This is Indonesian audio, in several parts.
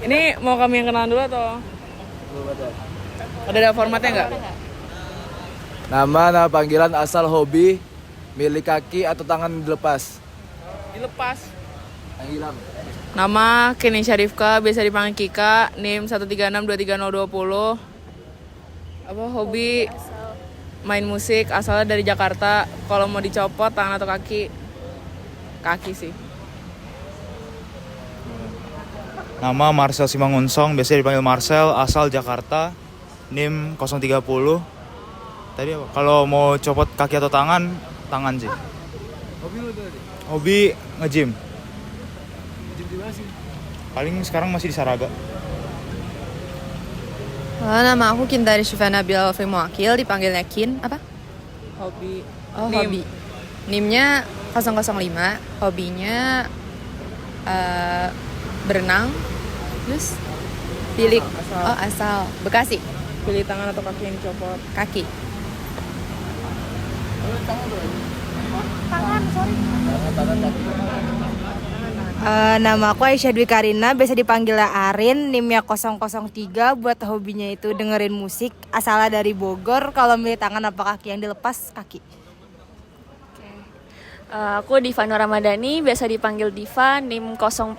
Ini mau kami yang kenalan dulu atau? Ada formatnya nggak? Nama panggilan asal hobi, milik kaki atau tangan dilepas. Dilepas. Yang hilang. Nama Keni Syarifka, biasa dipanggil Kika, NIM 136230220. Apa hobi? Main musik, asalnya dari Jakarta. Kalau mau dicopot tangan atau kaki? Kaki sih. Nama Marcel Simangunsong, biasa dipanggil Marcel, asal Jakarta, NIM 030. Tadi apa? Kalau mau copot kaki atau tangan sih. Hobi lu tadi? Hobi nge-gym. Gym di mana sih? Paling sekarang masih di Saraga. Nama aku Kintari Syufana Bil Wakil, dipanggilnya Kin. Apa? Hobi. Oh, NIM. hobi. NIM-nya 005, hobinya berenang. Terus pilih asal Bekasi. Pilih tangan atau kaki yang dicopot? Kaki. Nama aku Aisyah Dwi Karina, biasa dipanggil Arin, NIM-nya 003. Buat hobinya itu dengerin musik, asalnya dari Bogor. Kalau milih tangan apa kaki yang dilepas, kaki. Aku Diva Nur Ramadhani, biasa dipanggil Diva, NIM 049,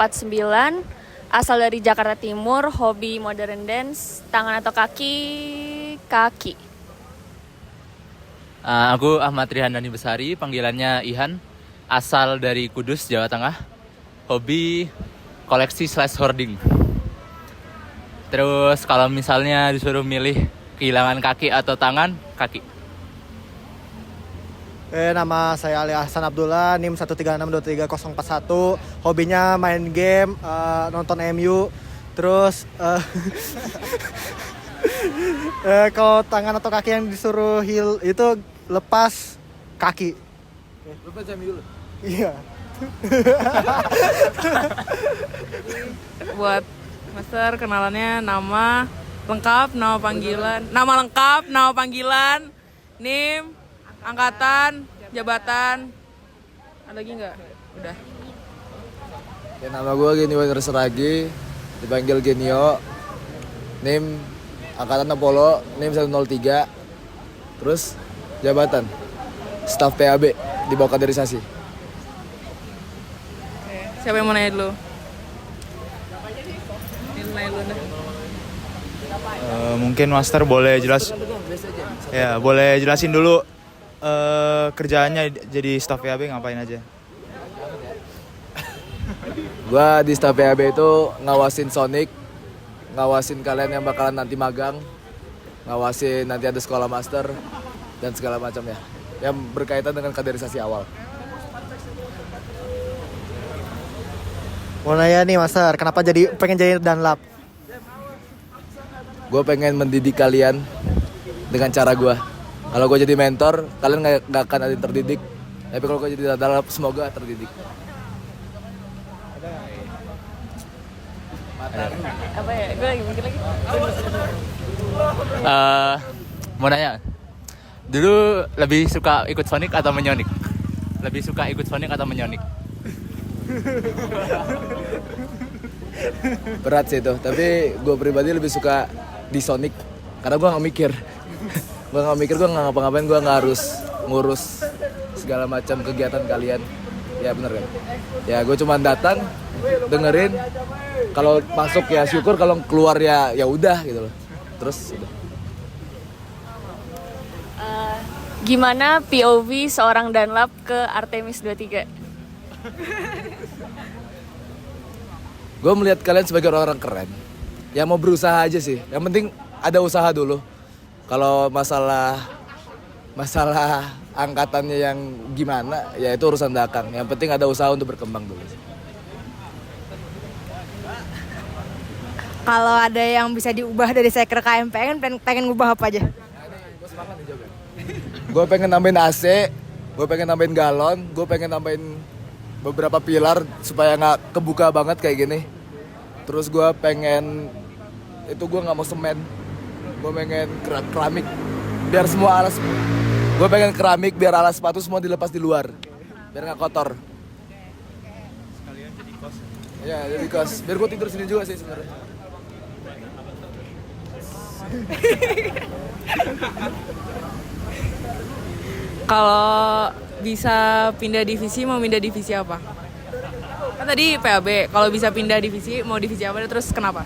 asal dari Jakarta Timur, hobi modern dance, tangan atau kaki, kaki. Aku Ahmad Rihandani Besari, panggilannya Ihan, asal dari Kudus, Jawa Tengah, hobi koleksi / hoarding. Terus kalau misalnya disuruh milih kehilangan kaki atau tangan, kaki. Nama saya Ali Ahsan Abdullah, NIM 136234041. Hobinya main game, nonton MU. Terus kalau tangan atau kaki yang disuruh heal itu lepas kaki. Lepas MU dulu. Iya. Buat Master kenalannya nama lengkap, nama panggilan, NIM, angkatan, jabatan. Ada lagi nggak? Udah. Ya, nama gue Genio Seragi, dipanggil Genio. NIM angkatan Apollo, NIM 103. Terus jabatan staf PAB di bawah kaderisasi. Siapa yang mau nanya dulu? Nanya dulu deh. Mungkin Master boleh boleh jelasin dulu kerjaannya jadi staf PAB ngapain aja? Gua di staf PAB itu ngawasin Sonic, ngawasin kalian yang bakalan nanti magang, ngawasin nanti ada sekolah master dan segala macam ya, yang berkaitan dengan kaderisasi awal. Mau nanya nih Master, kenapa pengen jadi Danlab? Gue pengen mendidik kalian dengan cara gue. Kalau gue jadi mentor, kalian nggak akan ada yang terdidik. Tapi kalau gue jadi Danlab, semoga terdidik. Apa ya? Gue lagi mikir lagi. Mau nanya, dulu lebih suka ikut Sonic atau menyonik? Lebih suka ikut Sonic atau menyonik? Berat sih itu, tapi gue pribadi lebih suka di Sonic karena gue nggak mikir. Gue nggak ngapa-ngapain, gue nggak harus ngurus segala macam kegiatan kalian. Ya bener kan? Ya gue cuma datang, dengerin. Kalau masuk ya syukur, kalau keluar ya udah gitu loh. Terus udah. Gimana POV seorang Danlab ke Artemis 23? Gue melihat kalian sebagai orang-orang keren. Ya mau berusaha aja sih. Yang penting ada usaha dulu. Kalau masalah angkatannya yang gimana, ya itu urusan belakang. Yang penting ada usaha untuk berkembang dulu. Kalau ada yang bisa diubah dari Seker KMPN, pengen ngubah apa aja? Gue pengen nambahin AC, gue pengen nambahin galon, gue pengen nambahin beberapa pilar supaya nggak kebuka banget kayak gini. Terus gue pengen, itu gue nggak mau semen, gue pengen keramik biar semua alas, gue pengen keramik biar alas sepatu semua dilepas di luar, biar nggak kotor. Sekalian jadi kos. Ya, jadi kos. Biar gue tidur sini juga sih sebenarnya. Kalau bisa pindah divisi, mau pindah divisi apa? Kan tadi PAB, kalau bisa pindah divisi, mau divisi apa, terus kenapa?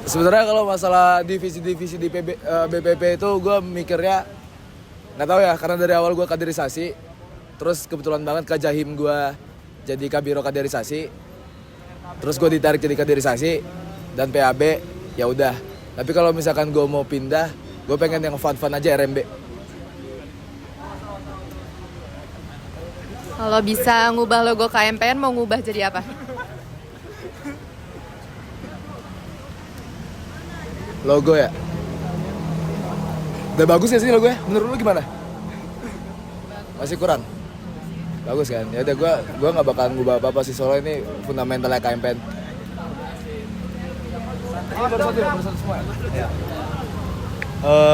Sebenarnya kalau masalah divisi-divisi di BPP itu gue mikirnya nggak tahu ya, karena dari awal gue kaderisasi, terus kebetulan banget Kak Jahim gue jadi kabiro kaderisasi, terus gue ditarik jadi kaderisasi dan PAB, ya udah. Tapi kalau misalkan gue mau pindah, gue pengen yang fun-fun aja RMB. Kalau bisa ngubah logo KMPN mau ngubah jadi apa? Logo ya? Udah bagus ya sih logo ya? Menurut lu gimana? Masih kurang? Bagus kan? Ya udah gua nggak bakalan ngubah apa-apa sih, soalnya ini fundamentalnya KMPN.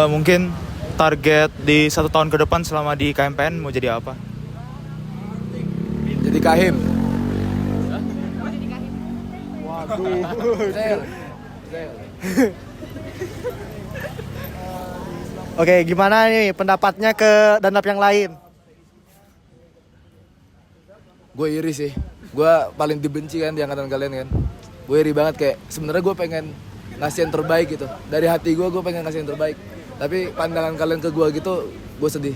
Mungkin target di 1 tahun ke depan selama di KMPN mau jadi apa? Jadi Kahim. Waduh. Oke, gimana nih pendapatnya ke danap yang lain? Gue iri sih. Gue paling dibenci kan di angkatan kalian kan. Gue iri banget, kayak sebenarnya gue pengen ngasih yang terbaik gitu. Dari hati gue pengen ngasih yang terbaik. Tapi pandangan kalian ke gue gitu, gue sedih.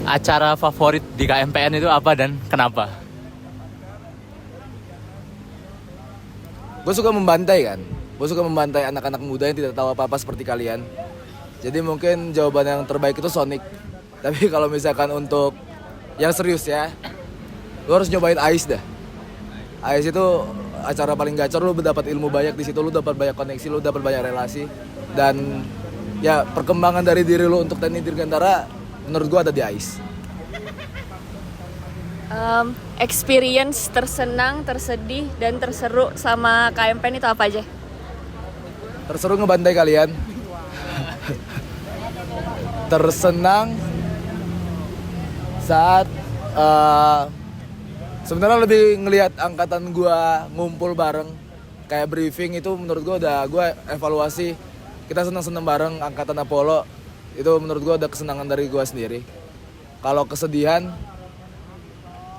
Acara favorit di KMPN itu apa dan kenapa? Gue suka membantai kan. Gue suka membantai anak-anak muda yang tidak tahu apa-apa seperti kalian. Jadi mungkin jawaban yang terbaik itu Sonic. Tapi kalau misalkan untuk yang serius ya, lu harus nyobain AIS dah. AIS itu acara paling gacor, lu dapat ilmu banyak di situ, lu dapat banyak koneksi, lu dapat banyak relasi, dan ya perkembangan dari diri lu untuk teknik dirgantara menurut gua ada di AIS. Experience tersenang, tersedih, dan terseru sama KMPN itu apa aja? Terseru ngebantai kalian. Tersenang saat sebenarnya lebih ngelihat angkatan gua ngumpul bareng, kayak briefing itu menurut gua udah gua evaluasi, kita senang-senang bareng angkatan Apollo, itu menurut gua udah kesenangan dari gua sendiri. Kalau kesedihan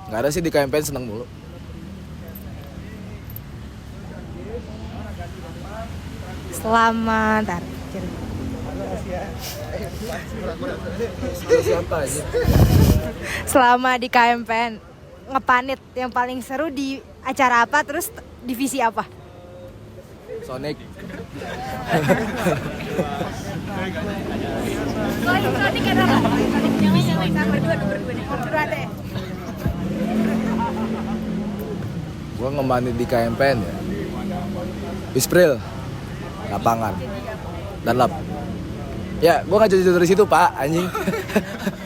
nggak ada sih, di KMPN senang mulu. Selamat. Siapa aja? Selama di KMPN ngepanit yang paling seru di acara apa, terus divisi apa? Sonic. Gua ngemanit di KMPN ya. Ispril, lapangan, dan lap. Ya, gua nggak jadi dari situ pak, anjing.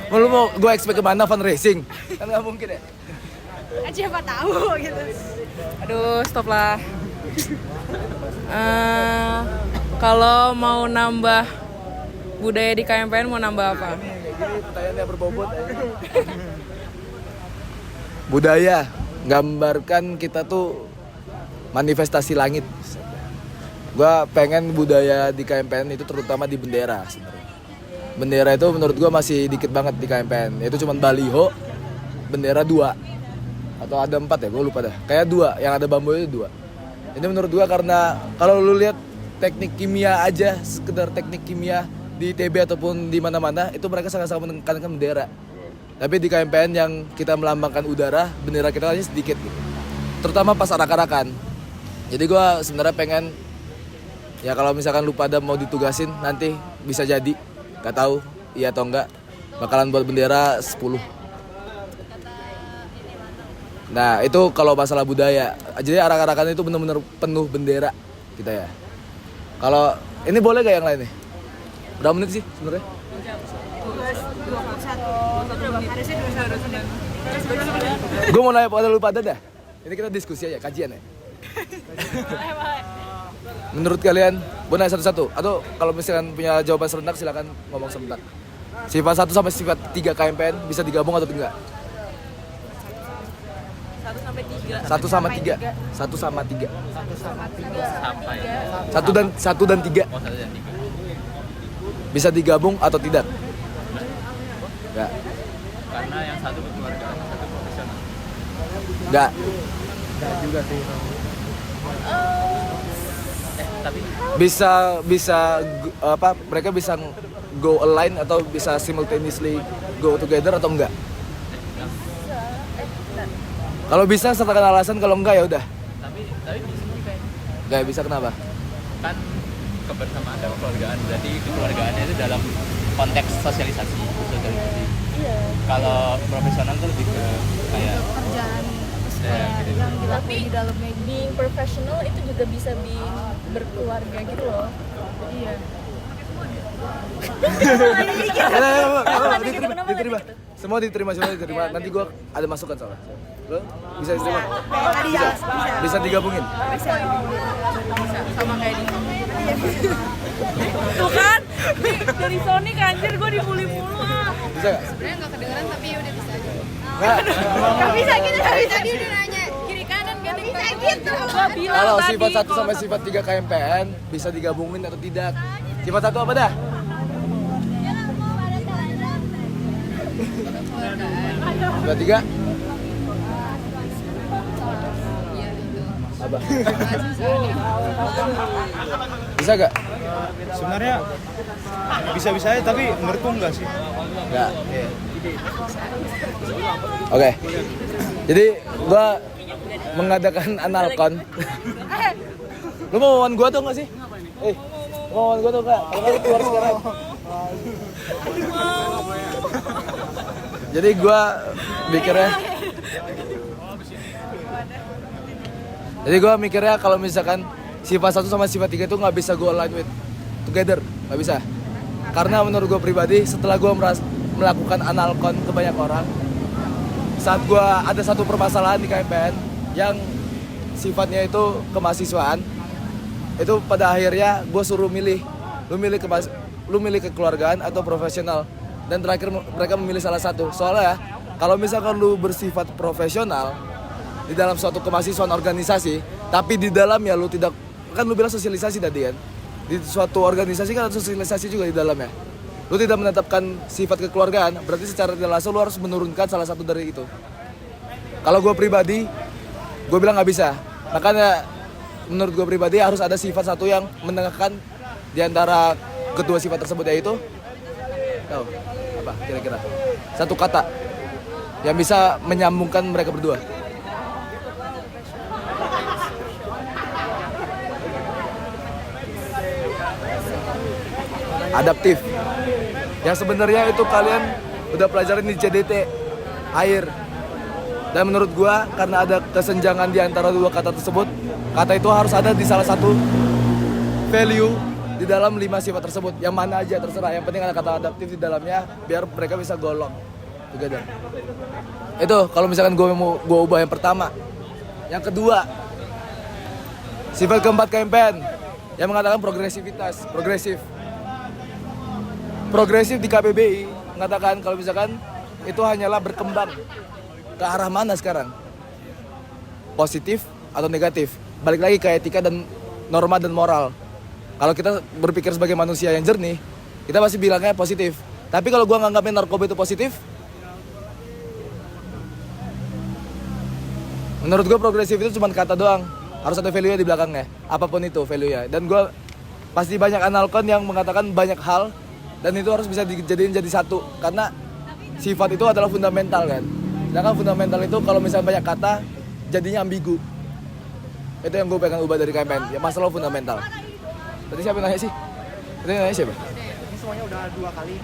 Lu mau gua expect kemana fundraising? Kan nggak mungkin ya. Siapa tahu gitu. Aduh, stop lah. Kalau mau nambah budaya di KMPN, mau nambah apa? Ini pertanyaannya berbobot. Budaya, gambarkan kita tuh manifestasi langit. Gua pengen budaya di KMPN itu terutama di bendera sebenarnya. Bendera itu menurut gua masih dikit banget di KMPN. Itu cuma baliho, bendera 2 atau ada 4 ya, gue lupa dah. Kayak 2, yang ada bambu itu 2. Ini menurut gua karena kalau lu lihat teknik kimia aja, sekedar teknik kimia di ITB ataupun di mana-mana, itu mereka sangat-sangat menekankan bendera. Tapi di KMPN yang kita melambangkan udara, bendera kita hanya sedikit gitu. Terutama pas arak-arakan. Jadi gue sebenarnya pengen, ya kalau misalkan lu pada mau ditugasin nanti bisa jadi, gak tahu iya atau enggak, bakalan buat bendera 10. Nah itu kalau masalah budaya. Jadi arak-arakan itu benar-benar penuh bendera kita ya. Kalau ini boleh gak yang lain nih? Berapa menit sih sebenarnya? Gue mau nanya pada lu pada dah. Ini kita diskusi aja, kajian ya. Menurut kalian, gue nanya satu-satu. Atau kalau misalkan punya jawaban serentak silakan ngomong sebentar. Sifat 1 sampai sifat 3 KMPN bisa digabung atau enggak? 1 sampai 3. 1 sama 3. 1 sama 3. Sampai 1 dan 3. oh 1 dan 3. Bisa digabung atau tidak? Enggak. Karena yang satu kekeluargaan, yang satu profesional. Enggak. Tapi Bisa apa? Mereka bisa go align atau bisa simultaneously go together atau enggak? Kalau bisa sertakan alasan, kalau enggak ya udah. tapi bisa sih kayak Enggak bisa, kenapa? kan kebersamaan dan kekeluargaan, berarti kekeluargaannya itu dalam konteks sosialisasi. Kalau profesional tuh lebih ke kayak Kerjaan gitu. yang dilakuin Tapi di dalamnya. being professional itu juga bisa being berkeluarga gitu loh. Iya. Diterima. Semua diterima. Nanti gua ada masukan soalnya. Lo bisa diterima? Tadi ya, Bisa digabungin? Sama kayak dia. Tuh kan, dari Sonic anjir gue dibully mulu ah. Bisa nggak? Sebenarnya nggak kedengeran tapi udah bisa aja. Gak bisa gitu, gak bisa Tadi gitu. udah nanya kiri kanan kan Bisa gitu. Gue bilang Kalau tadi sifat 1 kalau sampai sifat 3 KMPN bisa digabungin atau tidak? Sifat 1 apa dah? Sifat 3? Apa? Bisa gak? Sebenarnya bisa-bisa aja tapi menurutku enggak sih. Enggak. Oke. Jadi gua mengadakan analkon. Lu mau wawan gua tuh enggak sih? Mau wawan gua tuh enggak? Kalau lu keluar sekarang. Jadi gua mikirnya kalau misalkan sifat 1 sama sifat 3 itu nggak bisa gue align with together, nggak bisa. Karena menurut gue pribadi, setelah gue melakukan analkon ke banyak orang, saat gue ada satu permasalahan di KMPN yang sifatnya itu kemahasiswaan, itu pada akhirnya gue suruh milih, lu milih kekeluargaan atau profesional, dan terakhir mereka memilih salah satu. Soalnya kalau misalkan lu bersifat profesional di dalam suatu kemahasiswaan organisasi, tapi di dalamnya lu tidak, kan lu bilang sosialisasi tadi kan, di suatu organisasi kan ada sosialisasi juga di dalamnya. Lu tidak menetapkan sifat kekeluargaan, berarti secara tidak langsung lu harus menurunkan salah satu dari itu. Kalau gue pribadi, gue bilang nggak bisa. Makanya menurut gue pribadi harus ada sifat satu yang menengahkan di antara kedua sifat tersebut, yaitu tahu apa kira-kira satu kata yang bisa menyambungkan mereka berdua. Adaptif. Yang sebenarnya itu kalian udah pelajarin di CDT air. Dan menurut gua karena ada kesenjangan di antara dua kata tersebut, kata itu harus ada di salah satu value di dalam 5 sifat tersebut. Yang mana aja terserah, yang penting ada kata adaptif di dalamnya biar mereka bisa golong together. Itu kalau misalkan gua ubah yang pertama. Yang kedua, sifat keempat KMPN yang mengatakan progresif di KBBI mengatakan kalau misalkan itu hanyalah berkembang ke arah mana sekarang, positif atau negatif, balik lagi ke etika dan norma dan moral. Kalau kita berpikir sebagai manusia yang jernih, kita pasti bilangnya positif. Tapi kalau gua nganggapin narkoba itu positif, menurut gua progresif itu cuma kata doang, harus ada value-nya di belakangnya, apapun itu value-nya. Dan gua pasti banyak analkon yang mengatakan banyak hal, dan itu harus bisa dijadiin jadi satu, karena sifat itu adalah fundamental kan. Sedangkan fundamental itu kalau misalnya banyak kata jadinya ambigu. Itu yang gue pengen ubah dari KMPN, ya masalah fundamental. Tadi siapa yang nanya sih? Tadi yang nanya siapa? Ini semuanya udah 2 kali.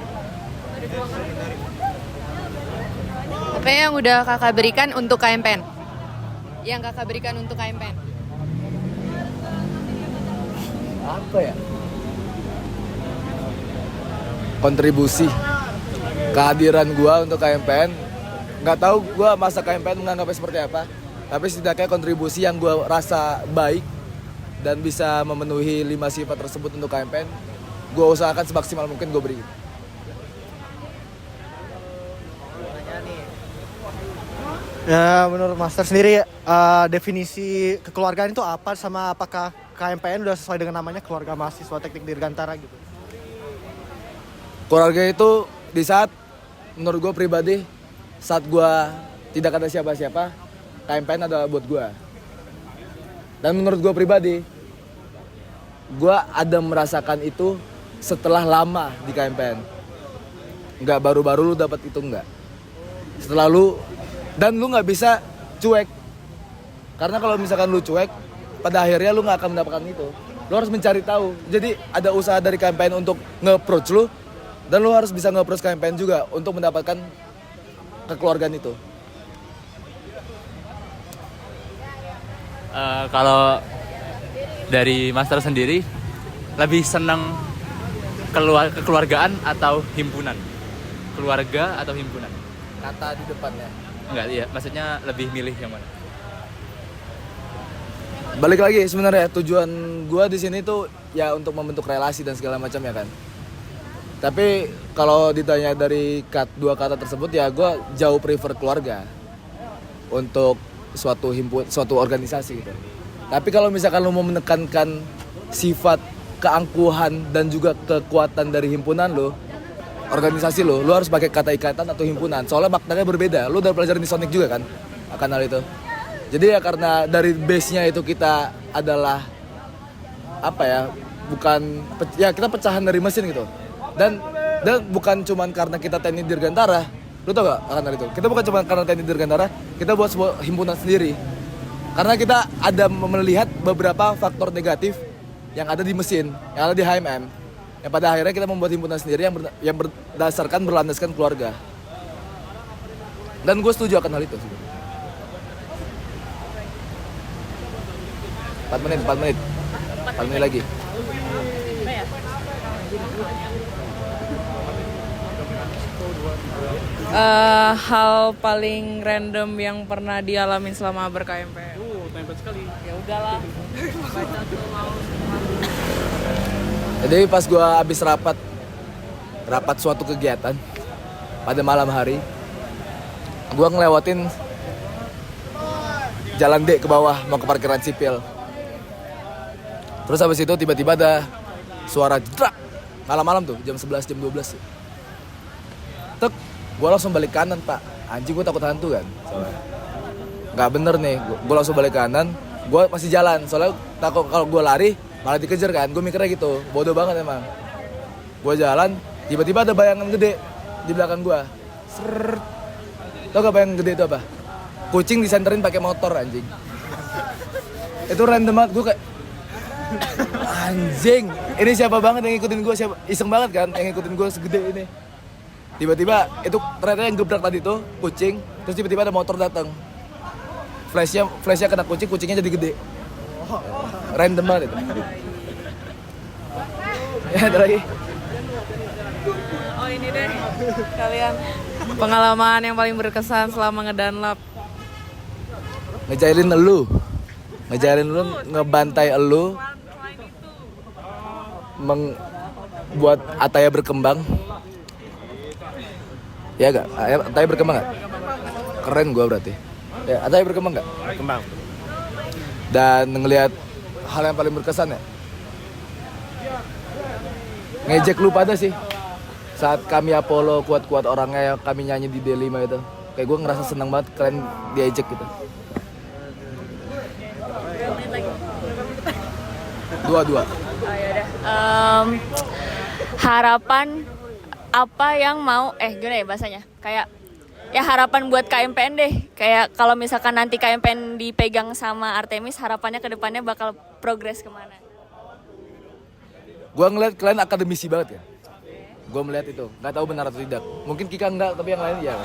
Apa yang udah kakak berikan untuk KMPN? Yang kakak berikan untuk KMPN? Apa ya? Kontribusi, kehadiran gua untuk KMPN. Nggak tahu gua masa KMPN menganggapnya seperti apa, tapi setidaknya kontribusi yang gua rasa baik dan bisa memenuhi 5 sifat tersebut untuk KMPN, gua usahakan semaksimal mungkin gua beri. Ya, menurut Master sendiri definisi kekeluargaan itu apa, sama apakah KMPN udah sesuai dengan namanya Keluarga Mahasiswa Teknik Dirgantara gitu? Keluarga itu di saat menurut gue pribadi, saat gue tidak ada siapa-siapa, KMPN adalah buat gue. Dan menurut gue pribadi, gue ada merasakan itu setelah lama di KMPN. Nggak baru-baru lu dapat itu, nggak. Setelah lu, dan lu nggak bisa cuek. Karena kalau misalkan lu cuek, pada akhirnya lu nggak akan mendapatkan itu. Lu harus mencari tahu. Jadi ada usaha dari KMPN untuk nge-approach lu, dan lu harus bisa nge-approach KMPN juga untuk mendapatkan kekeluargaan itu. Kalau dari Master sendiri, lebih seneng kekeluargaan atau himpunan? Keluarga atau himpunan? Kata di depannya. Enggak, iya. Maksudnya lebih milih yang mana? Balik lagi sebenarnya tujuan gua di sini tuh ya untuk membentuk relasi dan segala macam ya kan. Tapi kalau ditanya dari dua kata tersebut ya gua jauh prefer keluarga untuk suatu organisasi gitu. Tapi kalau misalkan lu mau menekankan sifat keangkuhan dan juga kekuatan dari himpunan lu, organisasi lu harus pakai kata ikatan atau himpunan. Soalnya maknanya berbeda. Lu udah pelajarin di Sonic juga kan akan hal itu. Jadi ya karena dari base-nya itu kita adalah apa ya? Kita pecahan dari mesin gitu. Dan bukan cuman karena kita TNI Dirgantara. Lu tau gak akan hal itu? Kita bukan cuma karena TNI Dirgantara, kita buat sebuah himpunan sendiri. Karena kita ada melihat beberapa faktor negatif yang ada di mesin, yang ada di HMM. Yang pada akhirnya kita membuat himpunan sendiri yang berdasarkan berlandaskan keluarga. Dan gue setuju akan hal itu. 4 menit lagi. Hal paling random yang pernah dialamin selama ber-KMP. Tempat sekali. Ya udahlah. Jadi pas gue habis rapat suatu kegiatan pada malam hari, gue ngelewatin jalan D ke bawah mau ke parkiran sipil. Terus habis itu tiba-tiba ada suara jedrak malam-malam tuh jam 11 jam 12. Tek, gue langsung balik kanan pak. Anjing gue takut hantu kan. Nggak bener nih, gue langsung balik kanan. Gue masih jalan, soalnya takut kalau gue lari malah dikejar kan. Gue mikirnya gitu, bodoh banget emang. Gue jalan, tiba-tiba ada bayangan gede di belakang gue. Srrr. Tau gak bayangan gede itu apa? Kucing disenterin pakai motor anjing. Itu random banget, gue kayak anjing, ini siapa banget yang ngikutin gue, siapa? Iseng banget kan yang ngikutin gue segede ini. Tiba-tiba itu ternyata yang gebrak tadi tuh kucing, terus tiba-tiba ada motor datang. Flashnya kena kucing, kucingnya jadi gede. Random banget itu. Ya ada lagi. Oh ini deh, kalian pengalaman yang paling berkesan selama ngedanlap. Ngejailin elu, ngebantai elu, buat Ataya berkembang. Ya gak? Ataya berkembang gak? Keren gua berarti. Ya, Ataya berkembang gak? Berkembang. Dan ngelihat hal yang paling berkesan ya, ngejek lu pada sih saat kami Apollo kuat-kuat orangnya yang kami nyanyi di D5 itu. Kayak gue ngerasa seneng banget kalian diejek gitu. Dua. Harapan apa yang mau gimana ya bahasanya? Kayak ya harapan buat KMPN deh. Kayak kalau misalkan nanti KMPN dipegang sama Artemis, harapannya ke depannya bakal progres kemana? Gue ngeliat kalian akademisi banget ya. Gue melihat itu, nggak tahu benar atau tidak. Mungkin Kika enggak, tapi yang lain ya.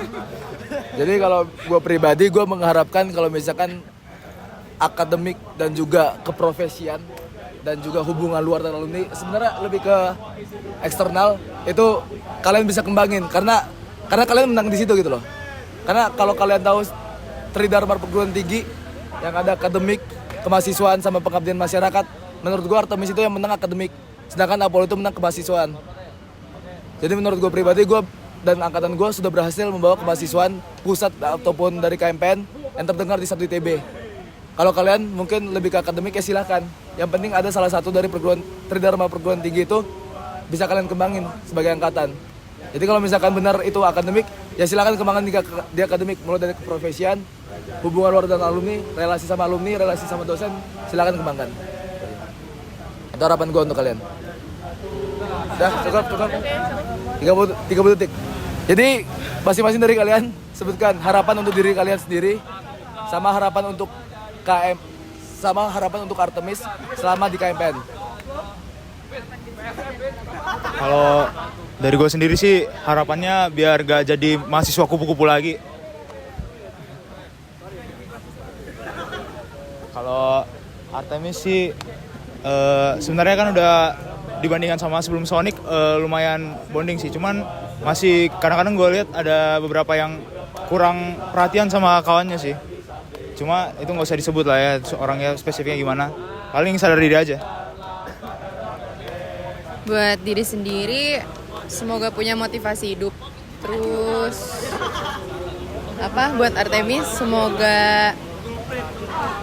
Jadi kalau gue pribadi, gue mengharapkan kalau misalkan akademik dan juga keprofesian dan juga hubungan luar dan alumni sebenarnya lebih ke eksternal itu kalian bisa kembangin karena kalian menang di situ gitu loh. Karena kalau kalian tahu Tridharma perguruan tinggi yang ada akademik, kemahasiswaan sama pengabdian masyarakat, menurut gue Artemis itu yang menang akademik, sedangkan Apollo itu menang kemahasiswaan. Jadi menurut gue pribadi, gue dan angkatan gue sudah berhasil membawa kemahasiswaan pusat ataupun dari KMPN yang terdengar di satu ITB. Kalau kalian mungkin lebih ke akademik ya silahkan. Yang penting ada salah satu dari tridharma perguruan tinggi itu bisa kalian kembangin sebagai angkatan. Jadi kalau misalkan benar itu akademik, ya silakan kembangkan di akademik, mulai dari keprofesian, hubungan luar dan alumni, relasi sama dosen, silakan kembangkan. Itu harapan gue untuk kalian. Udah, cukup. 30 detik. Jadi masing-masing dari kalian sebutkan harapan untuk diri kalian sendiri, sama harapan untuk sama harapan untuk Artemis selama di KMPN. Kalau dari gue sendiri sih harapannya biar gak jadi mahasiswa kupu-kupu lagi. Kalau Artemis sih sebenarnya kan udah dibandingkan sama sebelum Sonic lumayan bonding sih. Cuman masih kadang-kadang gue lihat ada beberapa yang kurang perhatian sama kawannya sih. Cuma itu nggak usah disebut lah ya orangnya spesifiknya gimana. Paling sadar diri aja. Buat diri sendiri, semoga punya motivasi hidup. Terus buat Artemis, semoga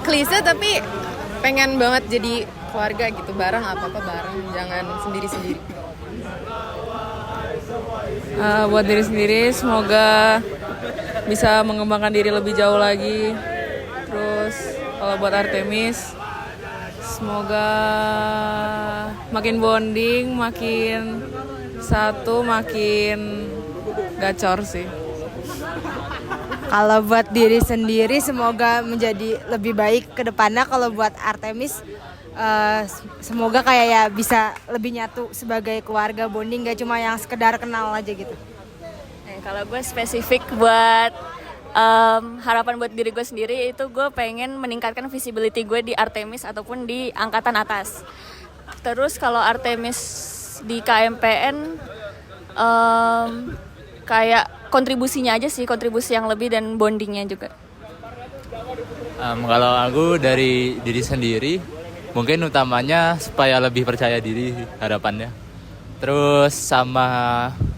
klise tapi pengen banget jadi keluarga gitu, bareng apa-apa bareng, jangan sendiri-sendiri. Buat diri sendiri semoga bisa mengembangkan diri lebih jauh lagi. Terus kalau buat Artemis semoga makin bonding, makin satu, makin gacor sih. Kalau buat diri sendiri semoga menjadi lebih baik ke depannya. Kalau buat Artemis semoga kayak ya bisa lebih nyatu sebagai keluarga, bonding, gak cuma yang sekedar kenal aja gitu. Kalau gue spesifik buat harapan buat diri gue sendiri itu gue pengen meningkatkan visibility gue di Artemis ataupun di angkatan atas. Terus kalau Artemis di KMPN kayak kontribusinya aja sih, kontribusi yang lebih dan bondingnya juga. Kalau aku dari diri sendiri, mungkin utamanya supaya lebih percaya diri harapannya. Terus sama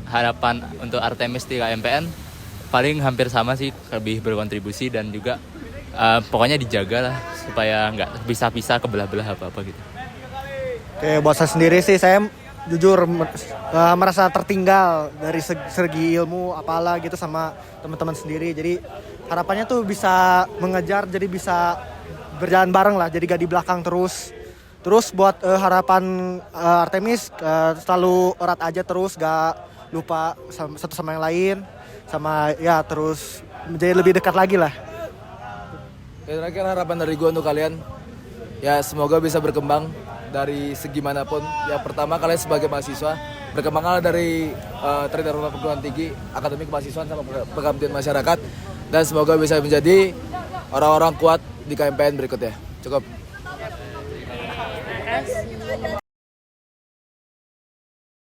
harapan untuk Artemis di KMPN paling hampir sama sih, lebih berkontribusi dan juga pokoknya dijaga lah supaya nggak pisah-pisah kebelah-belah apa-apa gitu. Oke, buat saya sendiri sih saya jujur merasa tertinggal dari segi ilmu apalah gitu sama teman-teman sendiri. Jadi harapannya tuh bisa mengejar, jadi bisa berjalan bareng lah, jadi gak di belakang terus. Terus buat harapan Artemis selalu erat aja terus, gak lupa satu sama yang lain, sama ya terus menjadi lebih dekat lagi lah. Terakhir harapan dari gue untuk kalian, ya semoga bisa berkembang dari segi manapun. Ya pertama kalian sebagai mahasiswa berkembanglah dari tridharma perguruan tinggi, akademik kemahasiswaan sama pengabdian masyarakat, dan semoga bisa menjadi orang-orang kuat di KMPN berikutnya. Cukup.